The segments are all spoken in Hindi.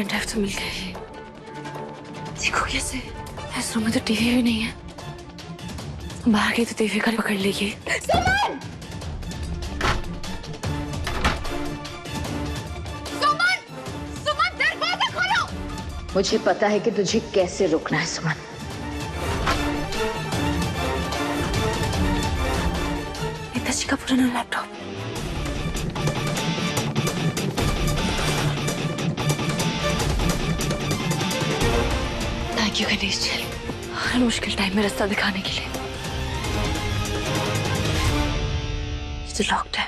पेन ड्राइव तो मिल गई। देखो कैसे, इस रूम में तो टीवी भी नहीं है। बाहर गई तो टीवी का पकड़ लेगी। सुमन! सुमन! सुमन, दरवाजा खोलो! मुझे पता है कि तुझे कैसे रोकना है सुमन। नेताजी का पुराना laptop. Thank you Ganesh ji, हर मुश्किल टाइम में रास्ता दिखाने के लिए। ये तो लॉक्ड है।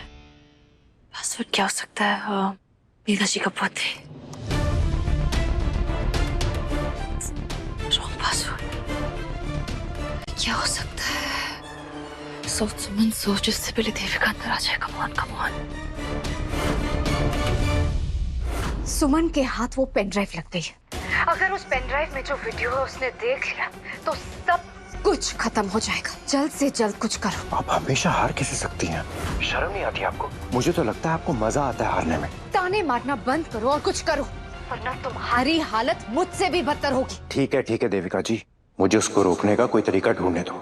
पासवर्ड क्या हो सकता है? नेताजी का पति। Wrong password. क्या हो सकता है? सोच सुमन सोच, इससे पहले देविका अंदर आ जाए। Come on, come on. सुमन के हाथ वो पेन ड्राइव लग गई। अगर उस पेन ड्राइव में जो वीडियो है उसने देख लिया तो सब कुछ खत्म हो जाएगा। जल्द से जल्द कुछ करो। आप हमेशा हार कैसे सकती हैं? शर्म नहीं आती आपको? मुझे तो लगता है आपको मजा आता है हारने में। ताने मारना बंद करो और कुछ करो, वरना तुम्हारी हालत मुझसे भी बदतर होगी। ठीक है देविका जी, मुझे उसको रोकने का कोई तरीका ढूंढने दो।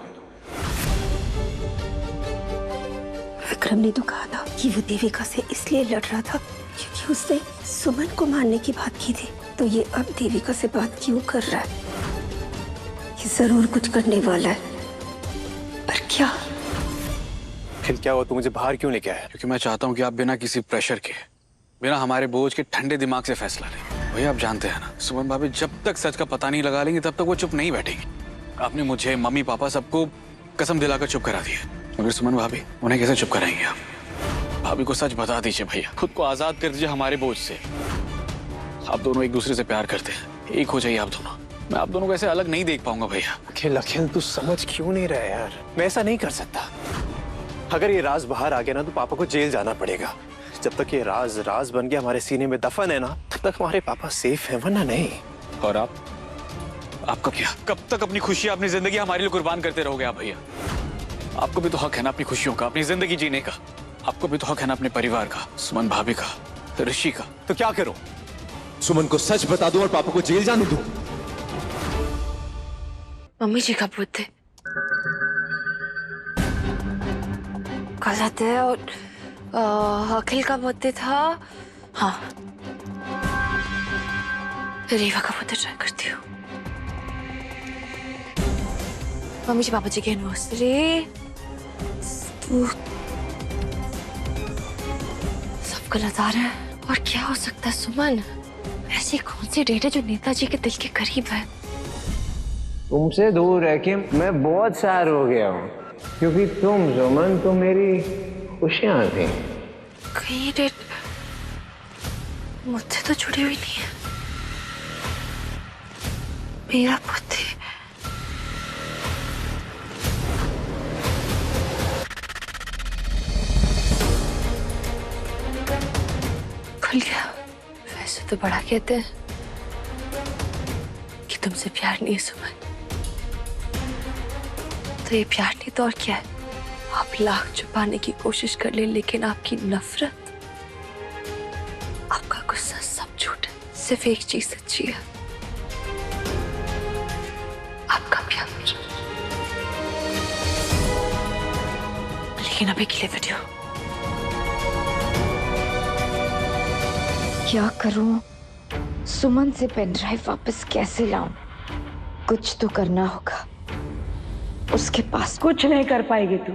विक्रम ने तो कहा था कि वो देविका से इसलिए लड़ रहा था क्योंकि उसने सुमन को मारने की बात की थी। तो ये अब देविका से बात क्यों कर रहा है? ये जरूर कुछ करने वाला है, पर क्या? फिर क्या हुआ? तू मुझे बाहर क्यों लेके आया? क्योंकि मैं चाहता हूँ कि आप बिना किसी प्रेशर के, बिना हमारे बोझ के ठंडे दिमाग से फैसला लें। भैया आप जानते हैं ना, सुमन भाभी जब तक सच का पता नहीं लगा लेंगे तब तक वो चुप नहीं बैठेंगी। आपने मुझे, मम्मी पापा सबको कसम दिलाकर चुप करा दिया, मगर सुमन भाभी उन्हें कैसे चुप कराएंगे आप? भाभी को सच बता दीजिए भैया, खुद को आजाद कर दीजिए हमारे बोझ से। आप दोनों एक दूसरे से प्यार करते हैं, एक हो जाइए आप दोनों। मैं आप दोनों को ऐसे अलग नहीं देख पाऊंगा भैया। अखिल तू समझ क्यों नहीं रहा यार? मैं ऐसा नहीं कर सकता। अगर ये राज बाहर आ गया ना तो पापा को जेल जाना पड़ेगा। जब तक ये राज बन गया हमारे सीने में दफन है ना, तब तक हमारे पापा सेफ है, वरना नहीं। और आपका क्या? कब तक अपनी खुशी, अपनी जिंदगी हमारे लिए कुर्बान करते रहोगे आप भैया? आपको भी तो हक है ना अपनी खुशियों का, अपनी जिंदगी जीने का। आपको भी तो हक है ना अपने परिवार का, सुमन भाभी का, ऋषि का। तो क्या करूं? सुमन को सच बता दूं और पापा को जेल जाने दूं? मम्मी जी का बर्थडे कल आते हैं और अखिल का बर्थडे था। हाँ, रीवा का बर्थडे ट्राई करती हूँ। मम्मी जी पापा जी की एनिवर्सरी सब गलत आ रहा है। और क्या हो सकता है सुमन? ऐसी कौन सी डेट है जो नेताजी के दिल के करीब है? तुमसे दूर रह के मैं बहुत सैड हो गया हूँ, क्योंकि तुम सुमन तो मेरी खुशियां थी। कहीं डेट मुझसे तो जुड़ी हुई नहीं है। मेरा पति खुल गया। वैसे तो बड़ा कहते हैं कि तुमसे प्यार नहीं है सुमन, तो ये प्यार नहीं तो और क्या है? आप लाख छुपाने की कोशिश कर ले, लेकिन आपकी नफरत, आपका गुस्सा सब झूठ है। सिर्फ एक चीज सच्ची है, आपका प्यार। लेकिन अभी के लिए वीडियो क्या करूं? सुमन से पेन ड्राइव वापस कैसे लाऊं? कुछ तो करना होगा। उसके पास कुछ नहीं कर पाएगी तू।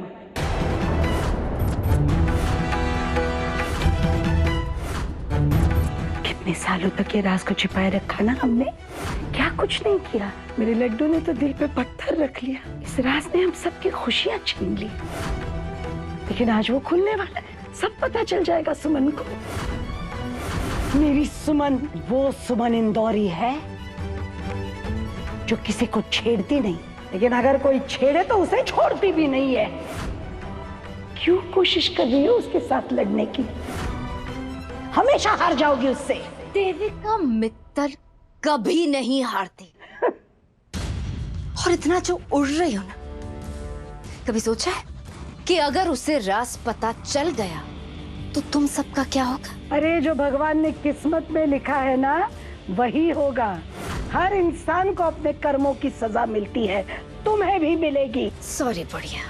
कितने सालों तक ये राज को छिपाए रखा ना हमने, क्या कुछ नहीं किया। मेरे लड्डू ने तो दिल पे पत्थर रख लिया। इस राज ने हम सबकी खुशियां छीन ली, लेकिन आज वो खुलने वाला है। सब पता चल जाएगा सुमन को। मेरी सुमन वो सुमन इंदौरी है जो किसी को छेड़ती नहीं, लेकिन अगर कोई छेड़े तो उसे छोड़ती भी नहीं है। क्यों कोशिश कर रही हो उसके साथ लड़ने की? हमेशा हार जाओगी उससे। देविका मित्तल कभी नहीं हारती। और इतना जो उड़ रही हो ना, कभी सोचा है कि अगर उसे राज पता चल गया तो तुम सबका क्या होगा? अरे जो भगवान ने किस्मत में लिखा है ना, वही होगा। हर इंसान को अपने कर्मों की सजा मिलती है, तुम्हें भी मिलेगी। सॉरी बढ़िया,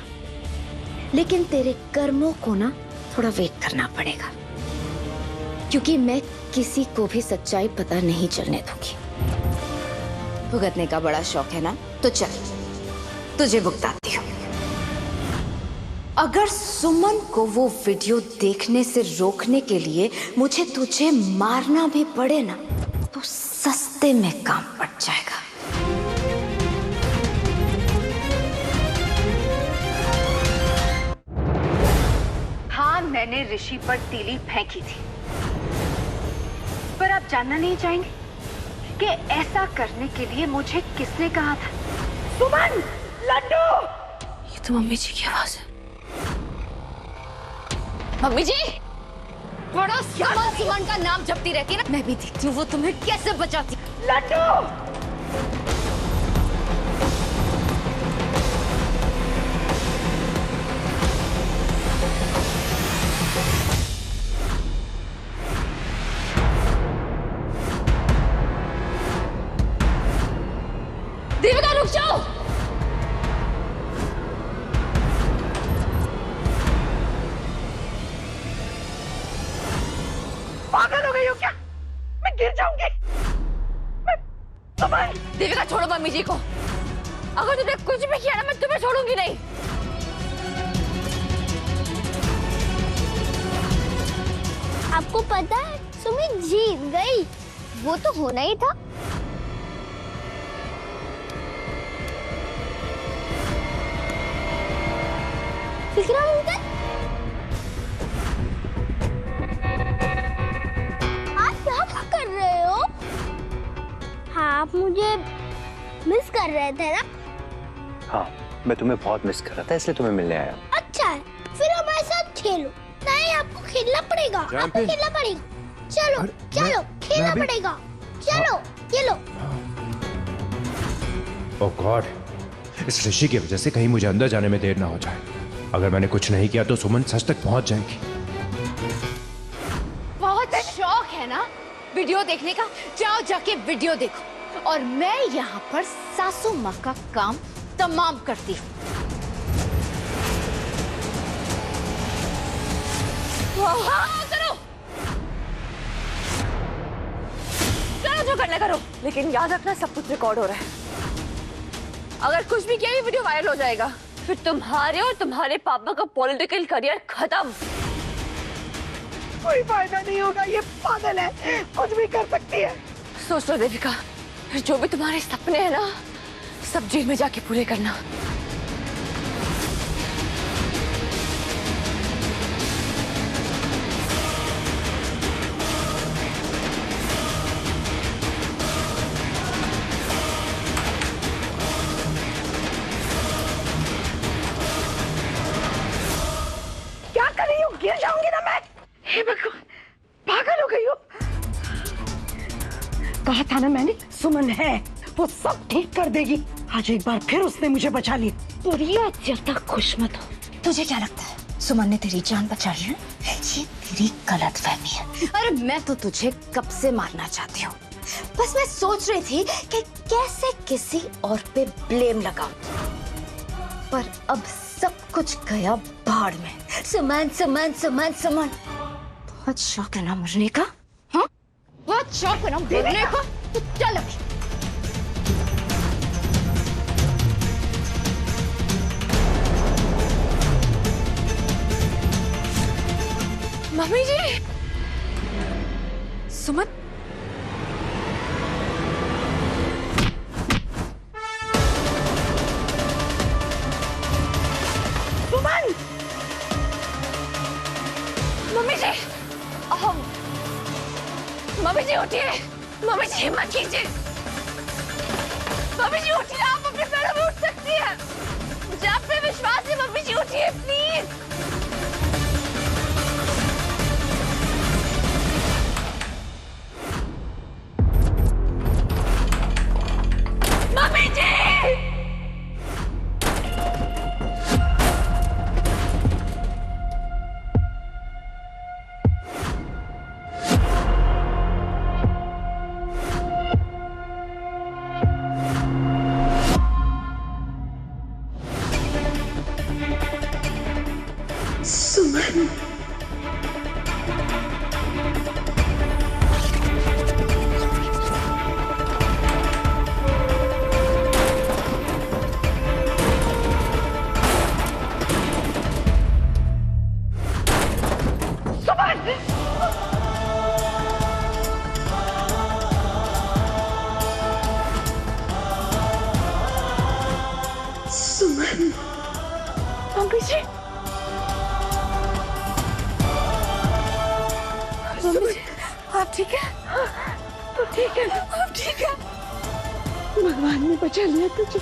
लेकिन तेरे कर्मों को ना थोड़ा वेट करना पड़ेगा, क्योंकि मैं किसी को भी सच्चाई पता नहीं चलने दूंगी। भुगतने का बड़ा शौक है ना, तो चल तुझे भुगताती हूँ। अगर सुमन को वो वीडियो देखने से रोकने के लिए मुझे तुझे मारना भी पड़े ना, तो सस्ते में काम पड़ जाएगा। हाँ, मैंने ऋषि पर तीली फेंकी थी, पर आप जानना नहीं चाहेंगे कि ऐसा करने के लिए मुझे किसने कहा था? सुमन, लड्डू। ये तो मम्मी जी की आवाज है। मम्मी जी, बड़ा सुमन का नाम जपती रहती है ना, मैं भी देखती हूँ वो तुम्हें कैसे बचाती। लड्डू। देविका रुक जाओ। पागल हो गई हो क्या? मैं गिर जाऊंगी। देविका छोड़ो मम्मी जी को। अगर तुमने कुछ भी किया ना, मैं तुम्हें छोड़ूंगी नहीं। आपको पता है सुमित जीत गई, वो तो होना ही था। विक्रम अंकल, आप क्या कर रहे हो? हाँ, आप मुझे मिस कर रहे थे ना? हाँ, मैं तुम्हें बहुत मिस कर रहा था, इसलिए तुम्हें मिलने आया। अच्छा है, फिर हमारे साथ खेलो। नहीं, आपको खेलना पड़ेगा, आपको खेलना पड़ेगा। चलो चलो, खेलना पड़ेगा। चलो ये लो। ओह गॉड, इस ऋषि की वजह से कहीं मुझे अंदर जाने में देर ना हो जाए। अगर मैंने कुछ नहीं किया तो सुमन सच तक पहुंच जाएगी। बहुत शौक है ना वीडियो देखने का, जाओ जाके वीडियो देखो, और मैं यहाँ पर सासू माँ का काम तमाम करती हूँ। करो करो जो करना करो, लेकिन याद रखना सब कुछ रिकॉर्ड हो रहा है। अगर कुछ भी किया ये वीडियो वायरल हो जाएगा, फिर तुम्हारे और तुम्हारे पापा का पॉलिटिकल करियर खत्म। कोई फायदा नहीं होगा, ये पागल है, कुछ भी कर सकती है। सोच लो देविका, फिर जो भी तुम्हारे सपने हैं ना, सब जेल में जाके पूरे करना। क्या कर रही हो? गिर जाऊंगी ना मैं। हे भगवान, पागल हो गई हो। कहा था ना मैंने, सुमन है, वो सब ठीक कर देगी। आज एक बार फिर उसने मुझे बचा लिया। प्रिया, जब तक खुश मत हो। तुझे क्या लगता है सुमन ने तेरी जान बचाई है? ये तेरी गलतफहमी है। अरे मैं तो तुझे कब से मारना चाहती हूँ, बस मैं सोच रही थी कि कैसे किसी और पे ब्लेम लगाऊं, पर अब सब कुछ गया भाड़ में। सुमन सुमन सुमन सुमन, बहुत शौक है ना मरने का? हाँ, बहुत शौक है ना मरने का? तो चल अभी। मम्मी जी, सुमन, सुमन, मम्मी जी, मम्मी जी उठिए, मम्मी जी हिम्मत कीजिए, मम्मी जी उठिए, आप अपने पैरों में उठ सकती हैं, मुझे आप पे विश्वास है, मम्मी जी उठिए प्लीज। मम्मी जी, मम्मी जी, आप ठीक है? तो ठीक है, आप ठीक है? भगवान ने बचा लिया तुझे।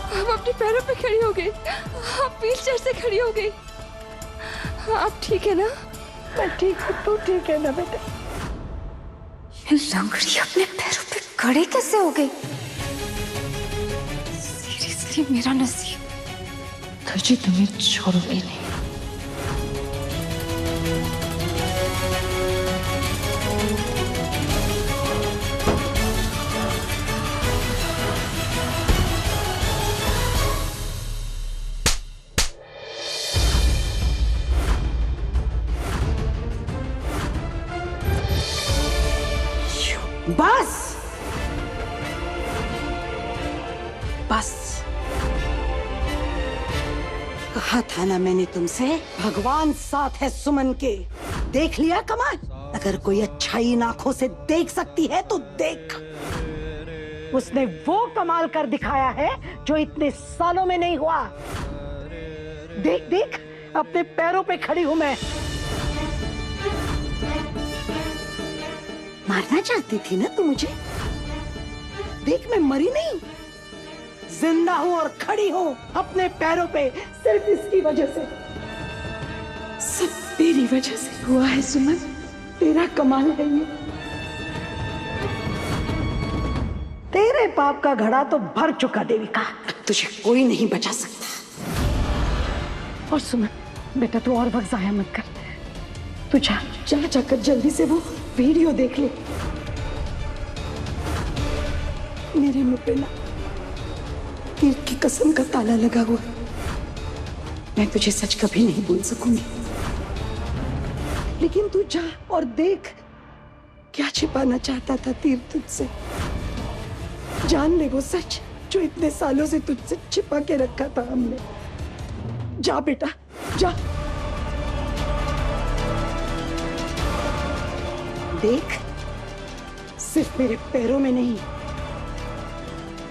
आप अपने पैरों पे खड़ी हो गई, आप व्हीलचेयर से खड़ी हो गई। आप ठीक है ना? मैं ठीक हूँ, तू ठीक है ना बेटा? लंगड़ी अपने पैरों पे खड़े कैसे हो गई? सीरियसली मेरा नसीब। तुझे तुम्हें छोड़ूंगी नहीं। बस बस, कहा था ना मैंने तुमसे, भगवान साथ है सुमन के। देख लिया कमाल? अगर कोई अच्छाई इन आंखों से देख सकती है तो देख। उसने वो कमाल कर दिखाया है जो इतने सालों में नहीं हुआ। देख देख, अपने पैरों पे खड़ी हूं मैं। मारना चाहती थी ना तू मुझे? देख, मैं मरी नहीं, जिंदा हूं और खड़ी हूं अपने पैरों पे, सिर्फ इसकी वजह से। सब तेरी वजह से हुआ है सुमन, तेरा कमाल है ये। तेरे पाप का घड़ा तो भर चुका देविका, तुझे कोई नहीं बचा सकता। और सुमन बेटा, तू और वक्त जाया मत कर। तू जा जाकर जल्दी से वो वीडियो देख ले। मेरे मुंह पे ना तीर की कसम का ताला लगा हुआ है। मैं तुझे सच कभी नहीं बोल सकूंगी, लेकिन तू जा और देख क्या छिपाना चाहता था तीर तुझसे। जान ले वो सच जो इतने सालों से तुझसे छिपा के रखा था हमने। जा बेटा जा। देख, सिर्फ मेरे पैरों में नहीं,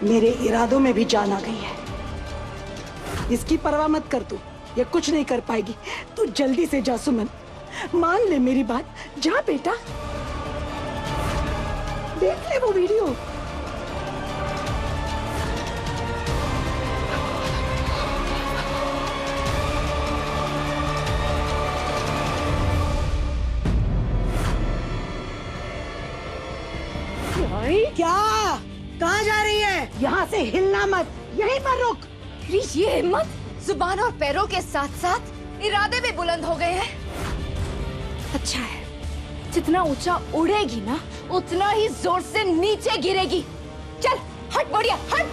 मेरे इरादों में भी जान आ गई है। इसकी परवाह मत कर तू, ये कुछ नहीं कर पाएगी। तू जल्दी से जा सुमन, मान ले मेरी बात। जा बेटा, देख ले वो वीडियो। क्या? कहाँ जा रही है? यहाँ से हिलना मत, यहीं पर रुक। अरे ये हिम्मत! जुबान और पैरों के साथ साथ इरादे भी बुलंद हो गए हैं। अच्छा है, जितना ऊंचा उड़ेगी ना, उतना ही जोर से नीचे गिरेगी। चल हट, बढ़िया हट।